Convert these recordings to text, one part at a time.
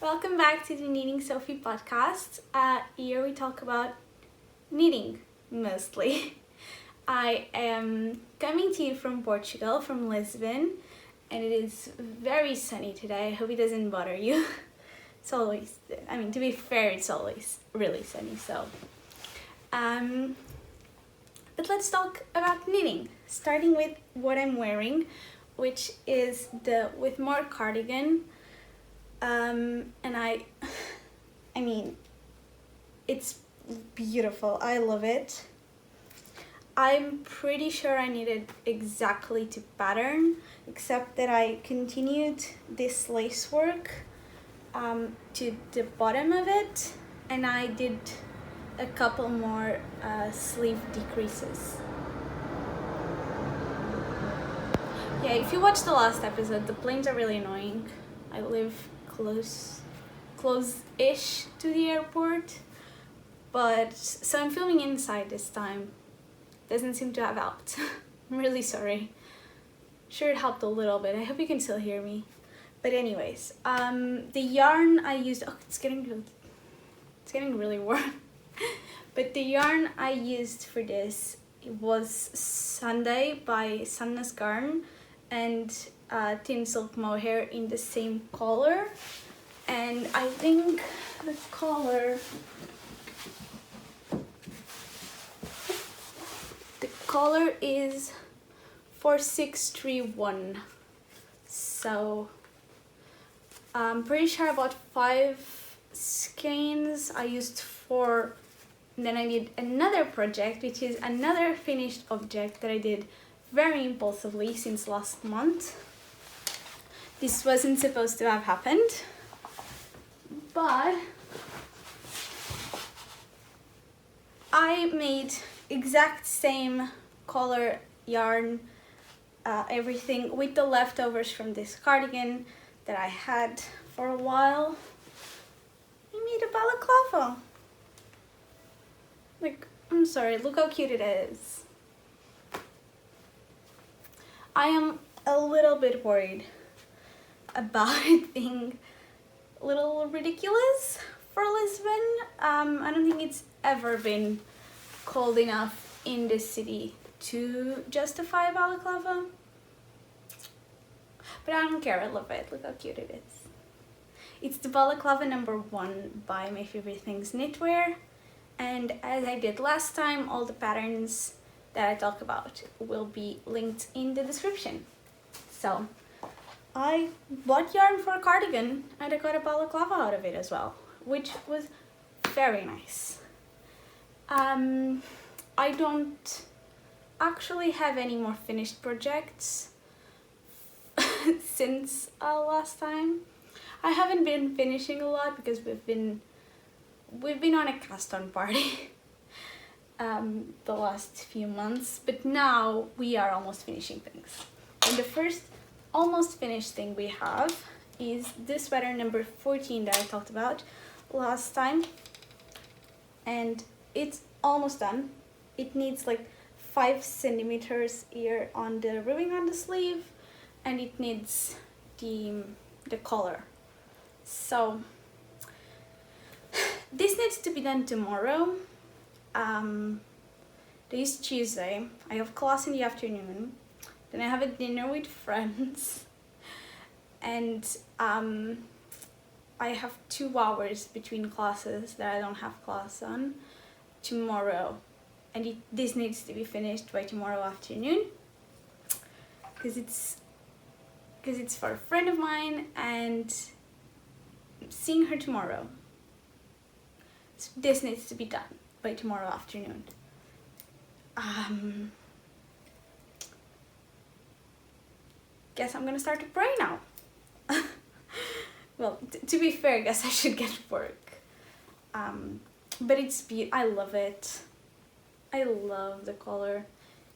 Welcome back to the KnittingSofi Podcast. Here we talk about knitting, mostly. I am coming to you from Portugal, from Lisbon, and it is very sunny today. I hope it doesn't bother you. It's always, to be fair, it's always really sunny, so. But let's talk about knitting, starting with what I'm wearing, which is the With More cardigan. And it's beautiful. I love it. I'm pretty sure I knitted exactly to pattern, except that I continued this lace work to the bottom of it, and I did a couple more sleeve decreases. Yeah, if you watched the last episode, the planes are really annoying. I live close-ish to the airport, but so I'm filming inside this time. Doesn't seem to have helped. I'm really sorry. Sure, it helped a little bit. I hope you can still hear me. But anyways, the yarn I used, it's getting really warm. But the yarn I used for this was Sunday by Sunless Garn and Thin Silk Mohair in the same color, and I think the color is 4631. So I'm pretty sure I bought 5 skeins. I used 4, and then I did another project, which is another finished object that I did very impulsively since last month. This wasn't supposed to have happened, but I made exact same color yarn, everything with the leftovers from this cardigan that I had for a while. I made a balaclava. I'm sorry, look how cute it is. I am a little bit worried about it being a little ridiculous for Lisbon. I don't think it's ever been cold enough in this city to justify a balaclava. But I don't care, I love it. Look how cute it is. It's the balaclava number 1 by My Favorite Things Knitwear. And as I did last time, all the patterns that I talk about will be linked in the description. So I bought yarn for a cardigan and I got a balaclava out of it as well, which was very nice. I don't actually have any more finished projects since last time. I haven't been finishing a lot because we've been on a cast-on party the last few months, but now we are almost finishing things. And the first almost finished thing we have is this sweater number 14 that I talked about last time, and it's almost done. It needs like 5 centimeters here on the ribbing on the sleeve, and it needs the collar. So this needs to be done tomorrow. Today is Tuesday. I have class in the afternoon. Then I have a dinner with friends. And I have 2 hours between classes that I don't have class on tomorrow. And this needs to be finished by tomorrow afternoon. Because it's for a friend of mine and I'm seeing her tomorrow. So this needs to be done by tomorrow afternoon. Guess I'm gonna start to pray now. Well, to be fair, I guess I should get work. But it's I love it. I love the color.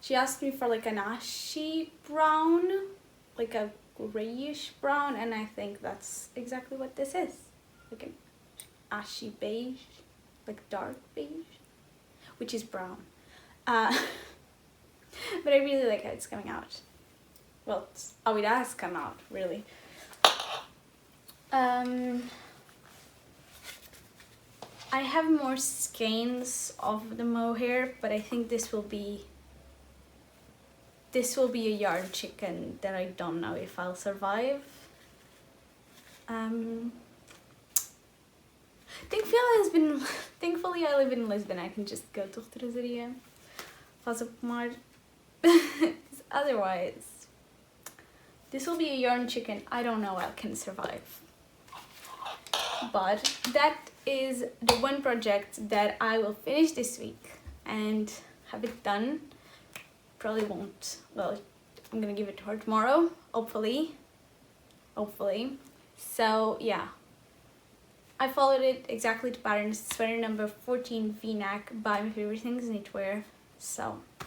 She asked me for like an ashy brown, like a grayish brown, and I think that's exactly what this is. Like an ashy beige, like dark beige, which is brown. But I really like how it's coming out. Well, it has come out, really. I have more skeins of the mohair, but I think this will be a yarn chicken that I don't know if I'll survive. Thankfully I live in Lisbon. I can just go to traseria. Faz a pomar. Otherwise, this will be a yarn chicken. I don't know I can survive. But that is the one project that I will finish this week and have it done. Probably won't. Well, I'm gonna give it to her tomorrow, hopefully. So yeah, I followed it exactly to pattern. It's sweater number 14 V-neck by My Favorite Things Knitwear. So I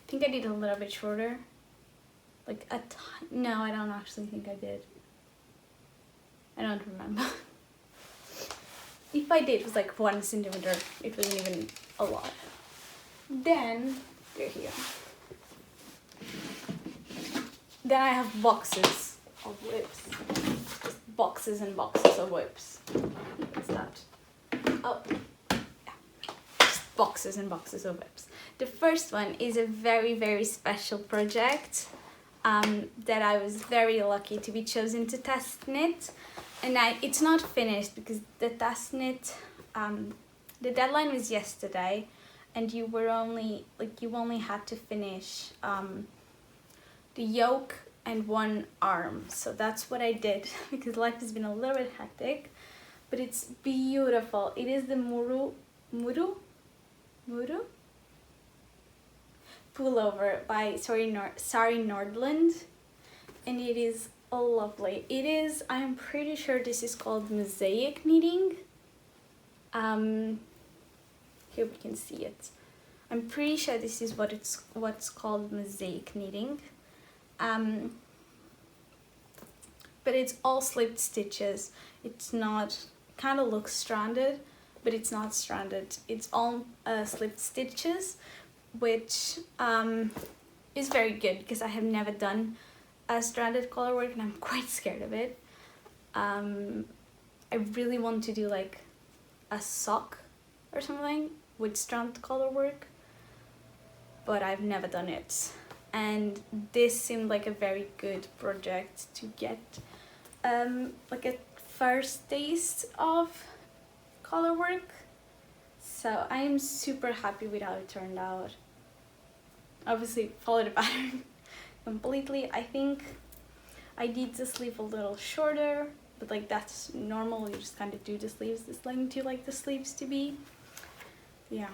think I did a little bit shorter, like no, I don't actually think I did. I don't remember. If I did, it was like 1 centimeter. It wasn't even a lot. Then they're here. Then I have boxes of whips. Just boxes and boxes of whips. What's that? Oh, yeah. Just boxes and boxes of whips. The first one is a very, very special project that I was very lucky to be chosen to test knit. And it's not finished because the test knit, the deadline was yesterday, and you only had to finish the yoke and one arm. So that's what I did because life has been a little bit hectic, but it's beautiful. It is the Muru Pullover by Sari Nordland, and it is lovely. It is, I'm pretty sure this is called Mosaic Knitting. Here we can see it. I'm pretty sure this is what's called Mosaic Knitting. But it's all slipped stitches. It's not, kind of looks stranded, but it's not stranded. It's all slipped stitches, which is very good because I have never done a stranded color work and I'm quite scared of it. I really want to do like a sock or something with strand color work, but I've never done it. And this seemed like a very good project to get like a first taste of color work. So I am super happy with how it turned out. Obviously follow the pattern completely. I think I did the sleeve a little shorter, but like that's normal. You just kind of do the sleeves this length you like the sleeves to be. Yeah,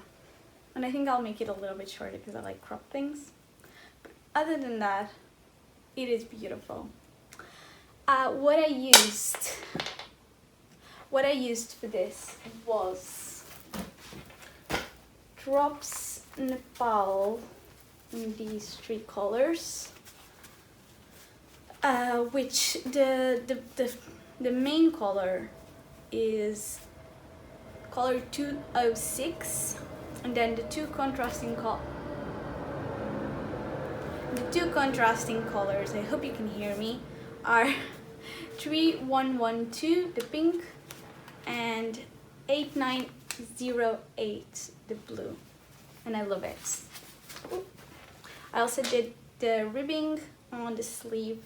and I think I'll make it a little bit shorter because I like crop things. But other than that, it is beautiful. What I used for this was Drops Nepal in these 3 colors, which the main color is color 206, and then the two contrasting colors, I hope you can hear me, are 3112, the pink, and 8908, the blue, and I love it. I also did the ribbing on the sleeve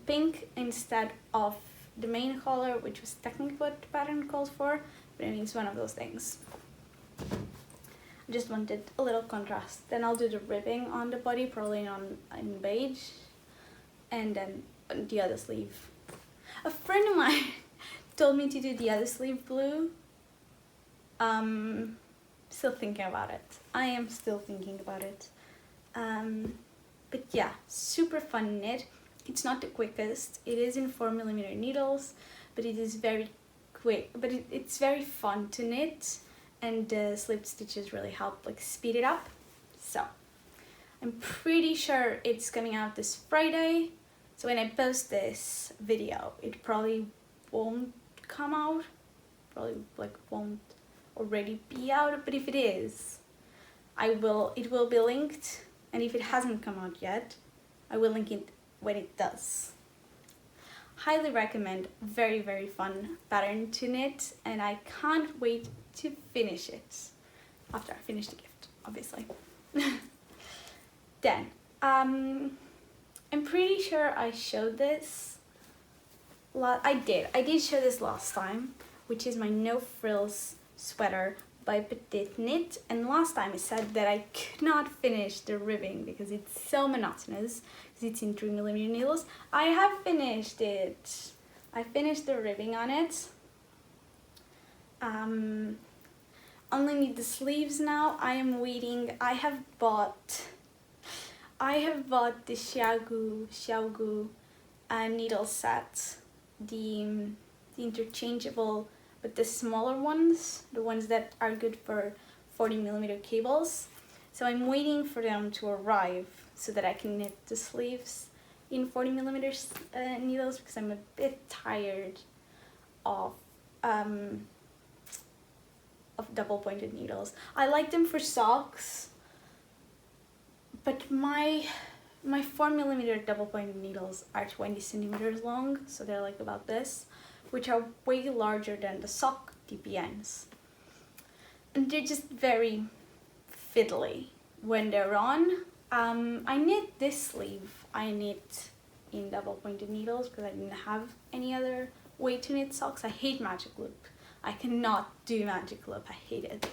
pink instead of the main color, which was technically what the pattern calls for, but I mean it's one of those things. I just wanted a little contrast. Then I'll do the ribbing on the body, probably in beige, and then the other sleeve. A friend of mine told me to do the other sleeve blue. Still thinking about it. I am still thinking about it. But yeah, super fun knit. It's not the quickest. It is in 4mm needles, but it is very quick. But it's very fun to knit, and the slipped stitches really help like speed it up. So I'm pretty sure it's coming out this Friday. So when I post this video, it probably won't come out. Probably like won't already be out. But if it is, it will be linked. And if it hasn't come out yet, I will link it when it does. highly recommend. Very, very fun pattern to knit, and I can't wait to finish it after I finish the gift, obviously. Then, I'm pretty sure I showed this. I did show this last time, which is my no frills sweater by Petite knit, and last time I said that I could not finish the ribbing because it's so monotonous, because it's in 3mm needles. I have finished it. I finished the ribbing on it. Only need the sleeves now. I am waiting. I have bought the Xiaogu needle set, the interchangeable, but the smaller ones, the ones that are good for 40mm cables. So I'm waiting for them to arrive so that I can knit the sleeves in 40mm needles, because I'm a bit tired of double pointed needles. I like them for socks, but my 4mm double pointed needles are 20 centimeters long, so they're like about this, which are way larger than the sock DPNs. And they're just very fiddly when they're on. I knit this sleeve, I knit in double pointed needles because I didn't have any other way to knit socks. I hate magic loop. I cannot do magic loop, I hate it.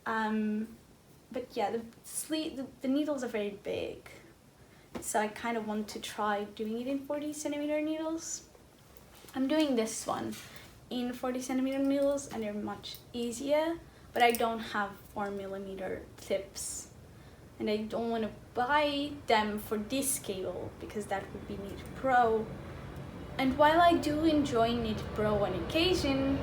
But yeah, the needles are very big, so I kind of want to try doing it in 40 centimeter needles. I'm doing this one in 40 centimeter needles and they're much easier, but I don't have 4mm tips, and I don't want to buy them for this cable because that would be Knit Pro. And while I do enjoy Knit Pro on occasion,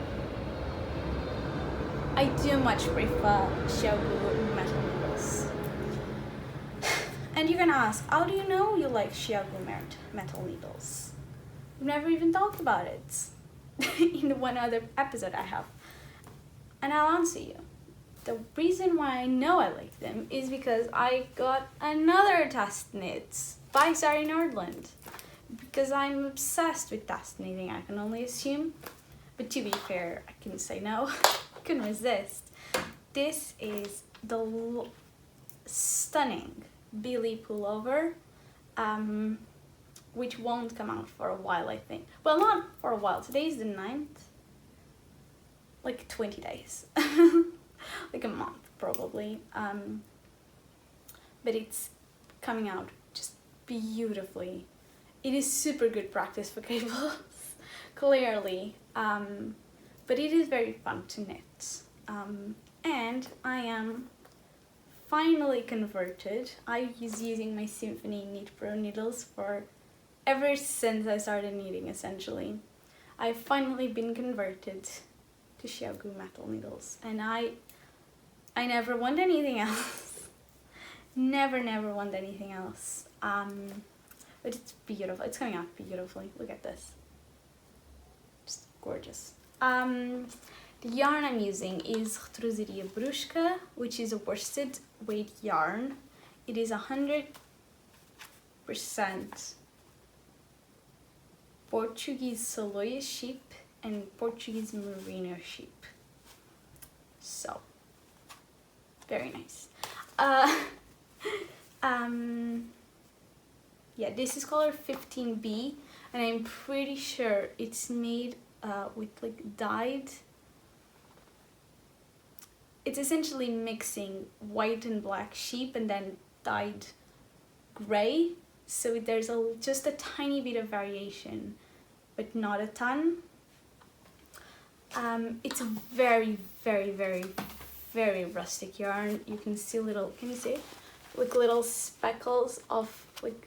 I do much prefer Xiaogu metal needles. And you're gonna ask, how do you know you like Xiaogu metal needles? We've never even talked about it in one other episode I have. And I'll answer you. The reason why I know I like them is because I got another test knit by Sari Nordland. Because I'm obsessed with test knitting, I can only assume. But to be fair, I couldn't say no. Couldn't resist. This is the stunning Billie Pullover, which won't come out for a while, I think. Well, not for a while. Today is the 9th. Like 20 days. Like a month, probably. But it's coming out just beautifully. It is super good practice for cables, clearly. But it is very fun to knit. And I am finally converted. I was using my Symphony Knit Pro needles ever since I started knitting, essentially. I've finally been converted to Xiaogu metal needles, and I never want anything else. never want anything else. But it's beautiful. It's coming out beautifully. Look at this. Just gorgeous. The yarn I'm using is Retruseria Brusca, which is a worsted weight yarn. It is 100% Portuguese Saloia sheep and Portuguese merino sheep. So, very nice. Yeah, this is color 15B, and I'm pretty sure it's made with like dyed. It's essentially mixing white and black sheep and then dyed gray. So there's just a tiny bit of variation, but not a ton. It's a very rustic yarn. You can see can you see? Like little speckles of like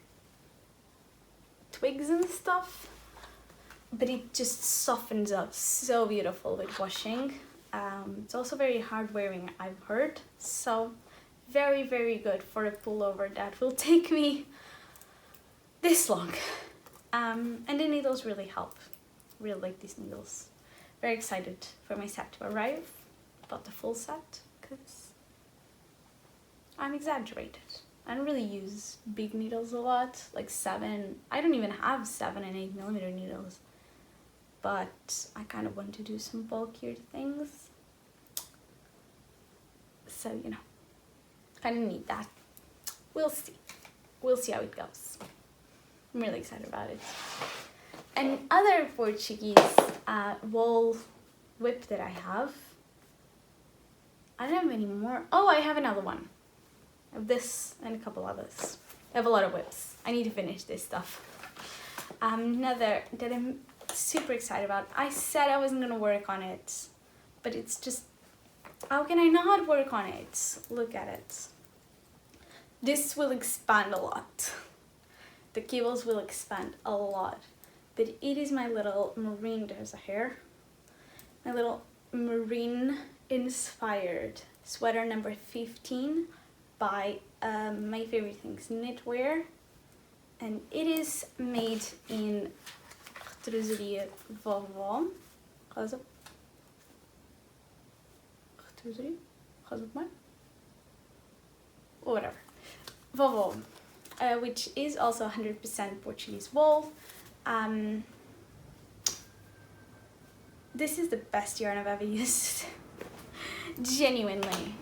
twigs and stuff. But it just softens up so beautiful with washing. It's also very hard wearing, I've heard. So very good for a pullover that will take me this long. And the needles really help. Really like these needles. Very excited for my set to arrive. Bought the full set because I'm exaggerated. I don't really use big needles a lot, like 7. I don't even have 7 and 8 millimeter needles. But I kind of want to do some bulkier things. So, you know, kind of need that. We'll see. We'll see how it goes. I'm really excited about it. And other Portuguese wool whip that I have. I don't have any more. Oh, I have another one. I have this and a couple others. I have a lot of whips. I need to finish this stuff. Another that I'm super excited about. I said I wasn't gonna work on it, but it's just, how can I not work on it? Look at it. This will expand a lot. The cables will expand a lot, but it is my little marine, there's a hair, my little marine inspired sweater number 15 by My Favorite Things Knitwear, and it is made in Retrosaria Vovó. Whatever. Vovó, which is also 100% Portuguese wool. This is the best yarn I've ever used. Genuinely,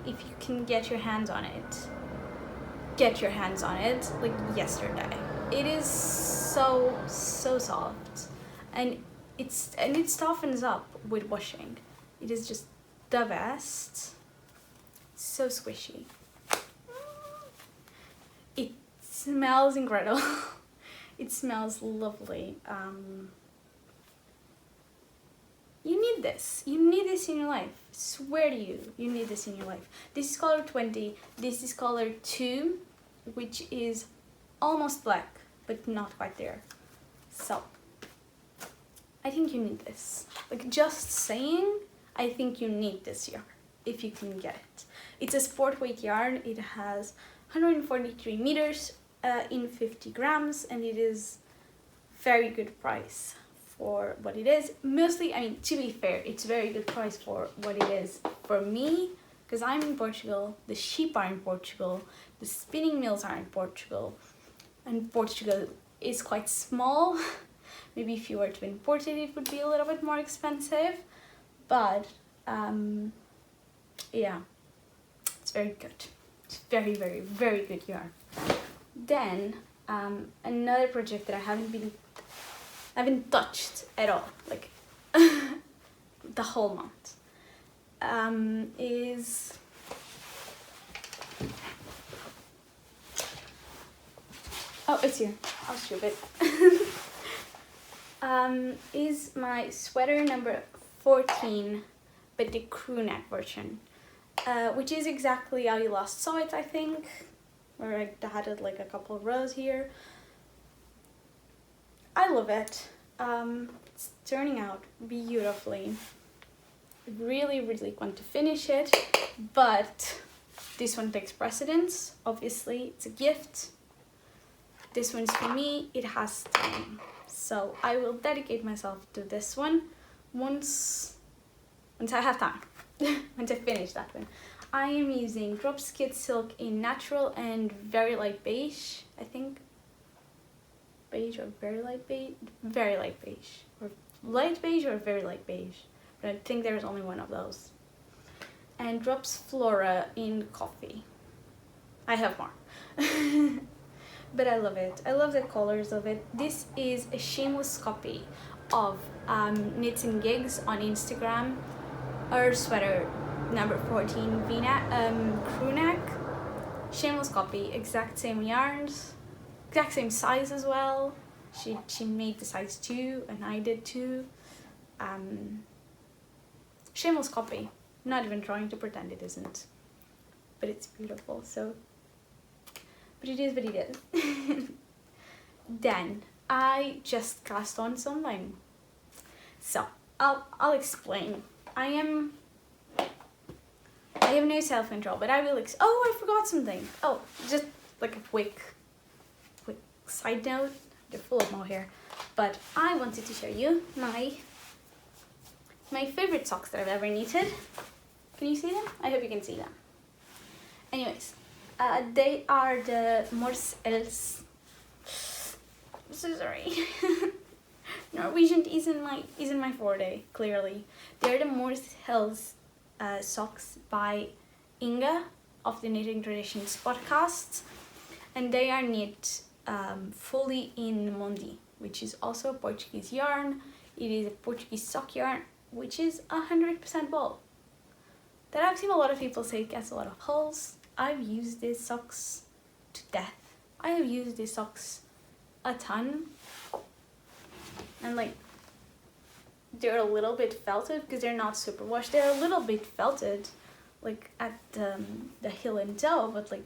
if you can get your hands on it, like yesterday. It is so soft, and it softens up with washing. It is just the best. So squishy. It smells incredible. It smells lovely. You need this. You need this in your life. I swear to you, you need this in your life. This is color 20. This is color 2, which is almost black, but not quite there. So, I think you need this. Like, just saying, I think you need this yarn, if you can get it. It's a sport weight yarn. It has 143 meters in 50 grams, and it is very good price for what it is. Mostly, I mean, to be fair, it's very good price for what it is for me, because I'm in Portugal, the sheep are in Portugal, the spinning mills are in Portugal, and Portugal is quite small. Maybe if you were to import it, it would be a little bit more expensive, but yeah, it's very good. It's very, very, very good yarn. Then another project that I haven't touched at all, like the whole month, is it's here. I'll show it. Is my sweater number 14, but the crew neck version, which is exactly how you last saw it, I think, where I had it like a couple of rows here. I love it. It's turning out beautifully. I really, really want to finish it, but this one takes precedence. Obviously, it's a gift. This one's for me. It has time. So I will dedicate myself to this one once I have time. Once I finish that one. I am using Drops Kid Silk in natural and very light beige, I think. Beige or very light beige? Very light beige. Or light beige or very light beige. But I think there's only one of those. And Drops Flora in coffee. I have more. But I love it. I love the colors of it. This is a shameless copy of Knits and Gigs on Instagram. Her sweater number 14 V-neck, crew neck. Shameless copy, exact same yarns, exact same size as well. She made the size 2 and I did too. Shameless copy. Not even trying to pretend it isn't. But it's beautiful, so. But it is what it is. Then I just cast on something. So I'll explain. I have no self-control, but I will oh, I forgot something. Oh, just like a quick side note. They're full of mohair. But I wanted to show you my favorite socks that I've ever knitted. Can you see them? I hope you can see them. Anyways, They are the Mosaic. So sorry. Norwegian isn't my forte, clearly. They're the Mosaic socks by Inga of the Knitting Traditions podcast, and they are knit fully in Mondi, which is also a Portuguese yarn. It is a Portuguese sock yarn, which is 100% wool. That I've seen a lot of people say it gets a lot of holes. I've used these socks to death. I have used these socks a ton, and like they're a little bit felted because they're not super washed. They're a little bit felted, like at the heel and toe, but like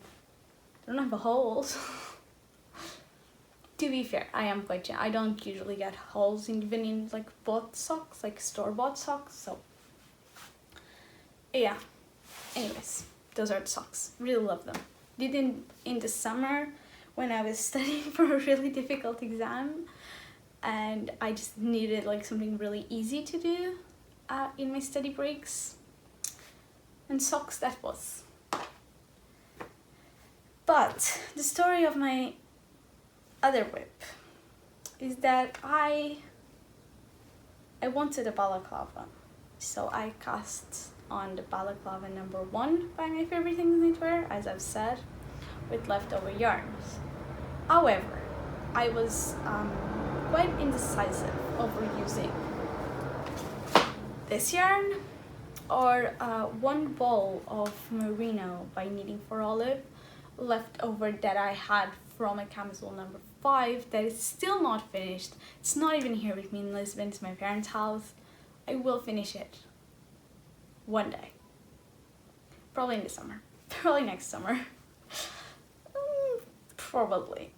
they don't have the holes. To be fair, I am quite I don't usually get holes even in like bought socks, like store-bought socks. So yeah. Anyways, those are the socks. Really love them. Did in the summer when I was studying for a really difficult exam, and I just needed like something really easy to do in my study breaks. And socks that was. But the story of my other whip is that I wanted a balaclava, so I cast on the balaclava number 1 by My Favorite Things Knitwear, as I've said, with leftover yarns. However, I was quite indecisive over using this yarn or one ball of merino by Knitting for Olive left over that I had from a camisole number 5 that is still not finished. It's not even here with me in Lisbon. It's my parents' house. I will finish it one day. Probably in the summer. Probably next summer. Probably.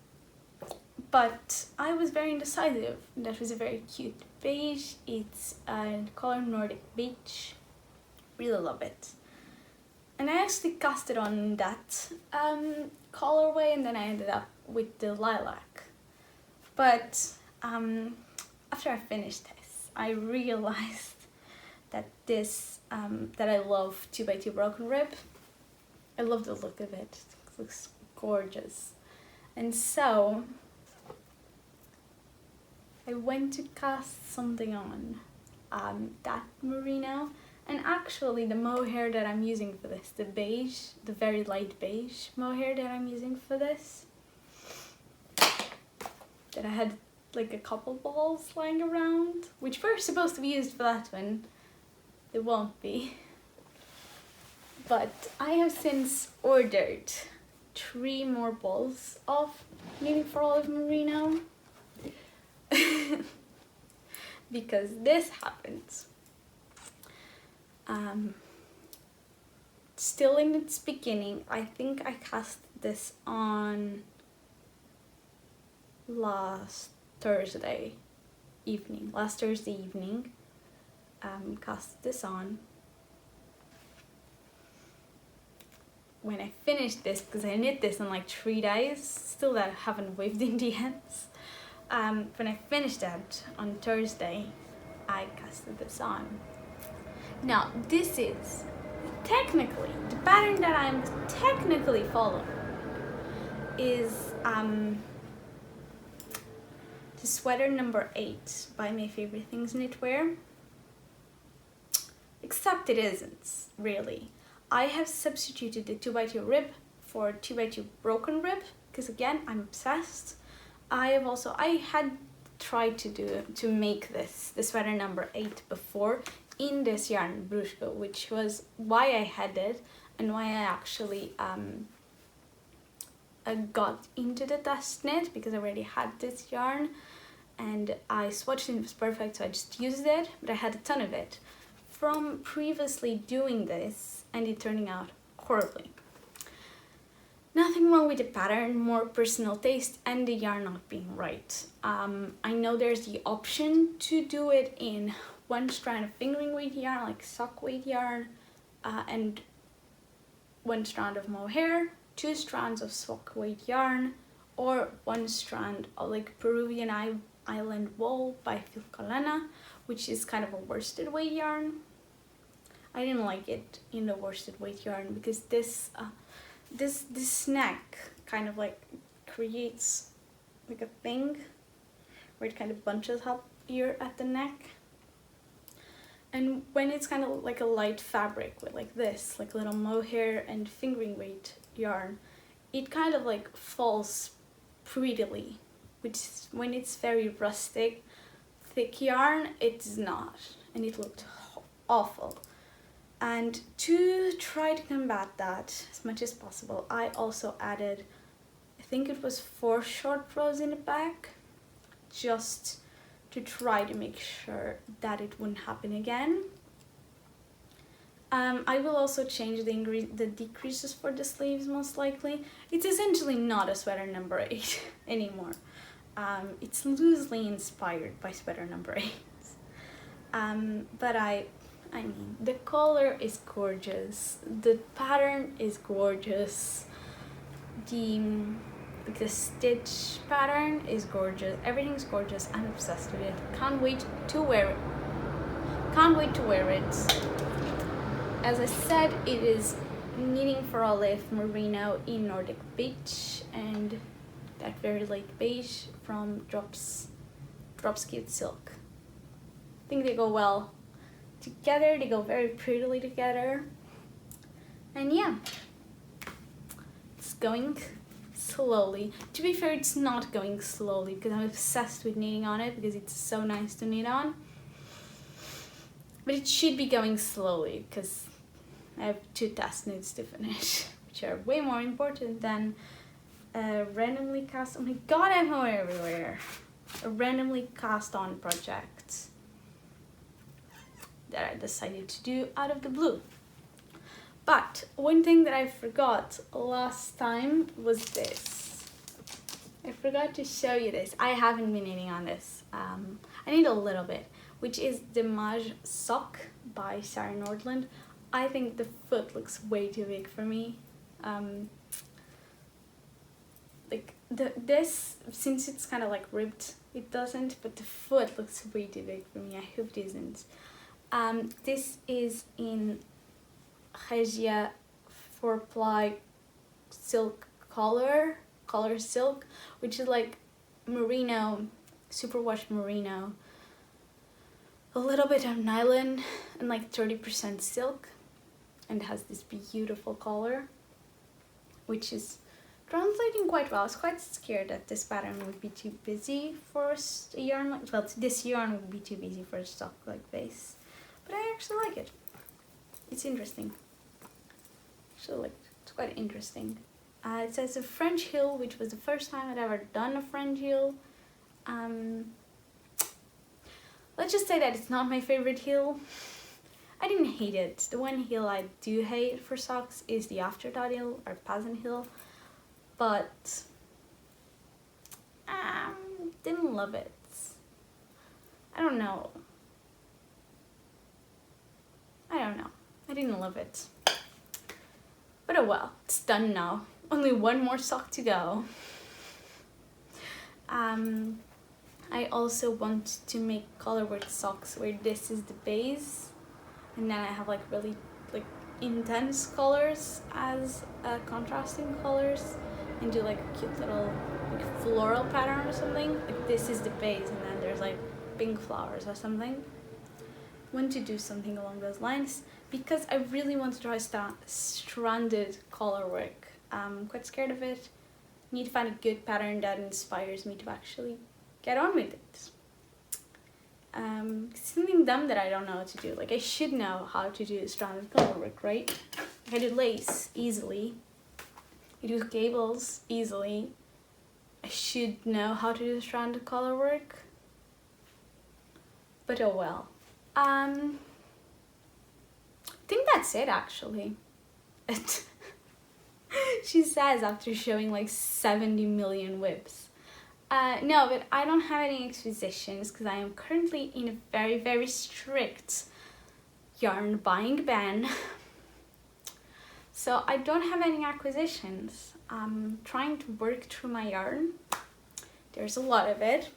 But I was very indecisive. That was a very cute beige. It's a color Nordic beige. Really love it. And I actually cast it on that colorway, and then I ended up with the lilac. But after I finished this, I realized that that I love 2x2 broken rib. I love the look of it. It looks gorgeous. And so I went to cast something on that merino. And actually the mohair that I'm using for this, the beige, the very light beige mohair that I'm using for this, that I had like a couple balls lying around, which were supposed to be used for that one. It won't be. But I have since ordered 3 more balls of Knitting for Olive merino because this happens. Still in its beginning. I think I cast this on last Thursday evening. Cast this on. When I finished this, because I knit this in like 3 days, still that I haven't weaved in the ends. When I finished that on Thursday, I casted this on. Now, this is technically, the pattern that I'm technically following is the sweater number 8 by My Favorite Things Knitwear. Except it isn't, really. I have substituted the 2x2 rib for 2x2 broken rib, because again, I'm obsessed. I had tried to make the sweater number 8 before in this yarn Brushko, which was why I had it and why I actually got into the test knit, because I already had this yarn and I swatched it. It was perfect, so I just used it, but I had a ton of it from previously doing this and it turning out horribly. Nothing wrong with the pattern, more personal taste and the yarn not being right. I know there's the option to do it in 1 strand of fingering weight yarn, like sock weight yarn, and 1 strand of mohair, 2 strands of sock weight yarn, or 1 strand of like Peruvian Island wool by Filcolana, which is kind of a worsted weight yarn. I didn't like it in the worsted weight yarn because this this neck kind of like creates like a thing where it kind of bunches up here at the neck. And when it's kind of like a light fabric with like this, like little mohair and fingering weight yarn, it kind of like falls prettily, which is, when it's very rustic, thick yarn, it's not, and it looked awful. And to try to combat that as much as possible, I also added, I think it was 4 short rows in the back, just to try to make sure that it wouldn't happen again. I will also change the decreases for the sleeves most likely. It's essentially not a sweater number 8 anymore. It's loosely inspired by sweater number 8. But I mean, the color is gorgeous, the pattern is gorgeous, the stitch pattern is gorgeous, everything's gorgeous. I'm obsessed with it. Can't wait to wear it. As I said, it is Knitting for Olive Merino in Nordic Beige, and that very light beige from Drops Cute Silk. I think they go well together, they go very prettily together. And yeah, it's going slowly. To be fair, it's not going slowly because I'm obsessed with knitting on it because it's so nice to knit on. But it should be going slowly because I have 2 test knits to finish, which are way more important than a randomly cast, oh my god, I'm everywhere. A randomly cast on project that I decided to do out of the blue. But one thing that I forgot last time was this. I forgot to show you this. I haven't been knitting on this. I need a little bit, which is the Mush Sock by Sarah Nordland. I think the foot looks way too big for me. Like this, since it's kind of like ribbed, it doesn't, but the foot looks way too big for me. I hope it isn't. This is in Regia 4-ply silk color silk, which is like merino, superwash merino, a little bit of nylon, and like 30% silk, and it has this beautiful color, which is translating quite well. I was quite scared that this pattern would be too busy for a yarn like, well, this yarn would be too busy for a stock like this, but I actually like it. It's interesting. It's quite interesting. It says a French heel, which was the first time I'd ever done a French heel. Let's just say that it's not my favorite heel. I didn't hate it. The one heel I do hate for socks is the afterthought heel or peasant heel, but didn't love it. I don't know. I didn't love it. But oh well, it's done now. Only one more sock to go. I also want to make colorwork socks where this is the base, and then I have like really like intense colors as contrasting colors, and do like a cute little like floral pattern or something. Like this is the base, and then there's like pink flowers or something. I want to do something along those lines because I really want to try stranded colorwork. I'm quite scared of it. Need to find a good pattern that inspires me to actually get on with it. It's something dumb that I don't know how to do. Like I should know how to do stranded colorwork, right? I do lace easily. I do cables easily. I should know how to do stranded colorwork. But oh well. I think that's it actually. She says after showing like 70 million whips. No, but I don't have any expositions because I am currently in a very, very strict yarn buying ban. So I don't have any acquisitions. I'm trying to work through my yarn. There's a lot of it.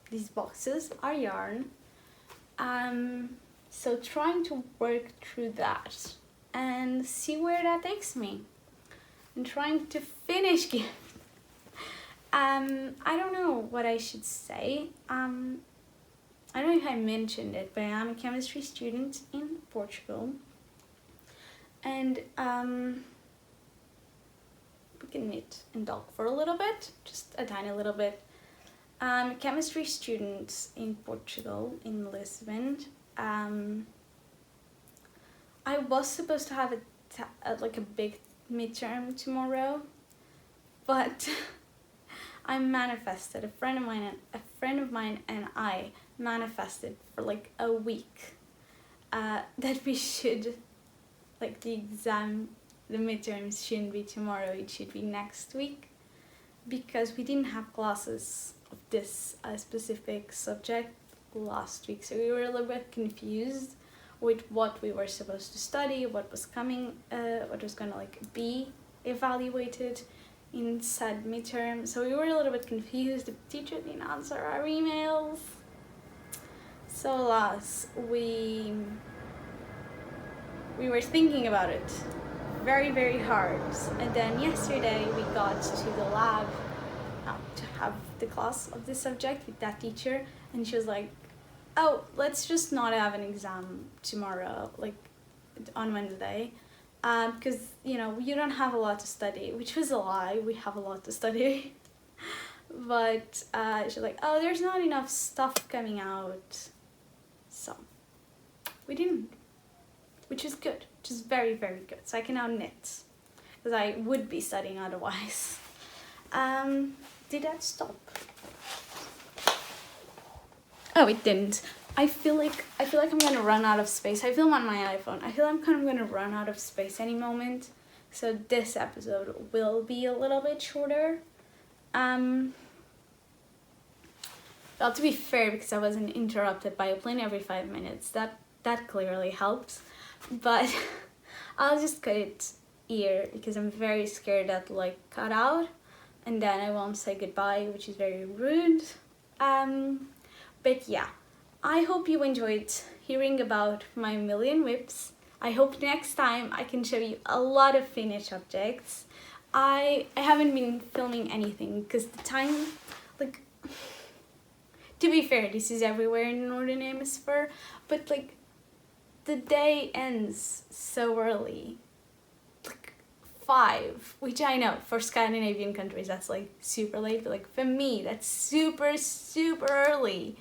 These boxes are yarn. So trying to work through that and see where that takes me. and trying to finish gift. I don't know what I should say. I don't know if I mentioned it, but I am a chemistry student in Portugal. And we can knit and talk for a little bit, just a tiny little bit. I'm a chemistry student in Portugal, in Lisbon. I was supposed to have a big midterm tomorrow, but I manifested. A friend of mine and I manifested for like a week that we should, like, the midterms shouldn't be tomorrow, it should be next week, because we didn't have classes of this specific subject last week, so we were a little bit confused with what we were supposed to study, what was coming, what was gonna like be evaluated in said midterm. So we were a little bit confused. The teacher didn't answer our emails. So alas, we were thinking about it very, very hard. And then yesterday we got to the lab to have the class of this subject with that teacher, and she was like, oh, let's just not have an exam tomorrow, like on Wednesday, because, you know, you don't have a lot to study, which was a lie. We have a lot to study. But she's like, oh, there's not enough stuff coming out. So we didn't, which is good, which is very, very good. So I can now knit, because I would be studying otherwise. Did that stop? Oh, it didn't. I feel like I'm gonna run out of space. I film on my iPhone. I feel I'm kind of gonna run out of space any moment. So this episode will be a little bit shorter. Well, to be fair, because I wasn't interrupted by a plane every 5 minutes, that clearly helped. But I'll just cut it here, because I'm very scared that like cut out, and then I won't say goodbye, which is very rude. But yeah, I hope you enjoyed hearing about my million whips. I hope next time I can show you a lot of finished objects. I haven't been filming anything because the time, like, to be fair, this is everywhere in the Northern Hemisphere, but like the day ends so early, like 5, which I know for Scandinavian countries that's like super late, but like for me that's super, super early.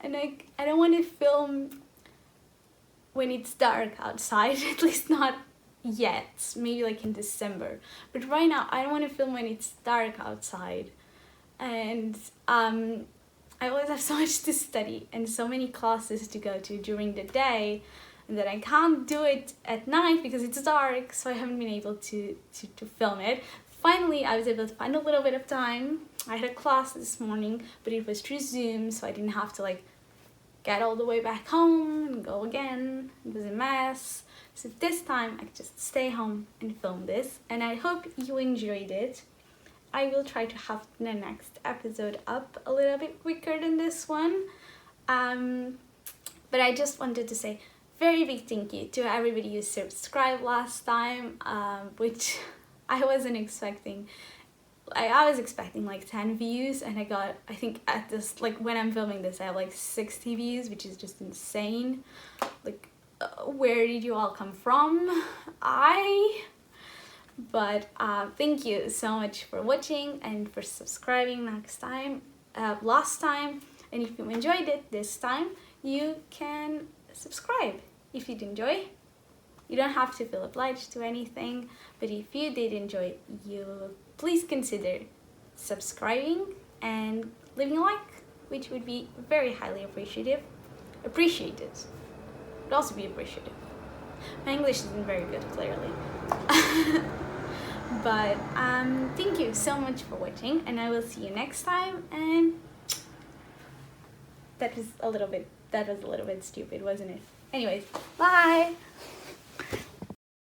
And like, I don't want to film when it's dark outside, at least not yet, maybe like in December. But right now, I don't want to film when it's dark outside. And I always have so much to study and so many classes to go to during the day, and that I can't do it at night because it's dark, so I haven't been able to film it. Finally, I was able to find a little bit of time. I had a class this morning, but it was through Zoom, so I didn't have to like get all the way back home and go again. It was a mess. So this time I could just stay home and film this, and I hope you enjoyed it. I will try to have the next episode up a little bit quicker than this one. But I just wanted to say very big thank you to everybody who subscribed last time, which I wasn't expecting. I was expecting like 10 views, and I got, I think at this, like when I'm filming this, I have like 60 views, which is just insane. Like, where did you all come from? But thank you so much for watching and for subscribing last time. And if you enjoyed it this time, you can subscribe. If you did enjoy, you don't have to feel obliged to anything, but if you did enjoy, you please consider subscribing and leaving a like, which would be very highly appreciated. Would also be appreciative. My English isn't very good, clearly. But thank you so much for watching, and I will see you next time. And that was a little bit stupid, wasn't it? Anyways, bye.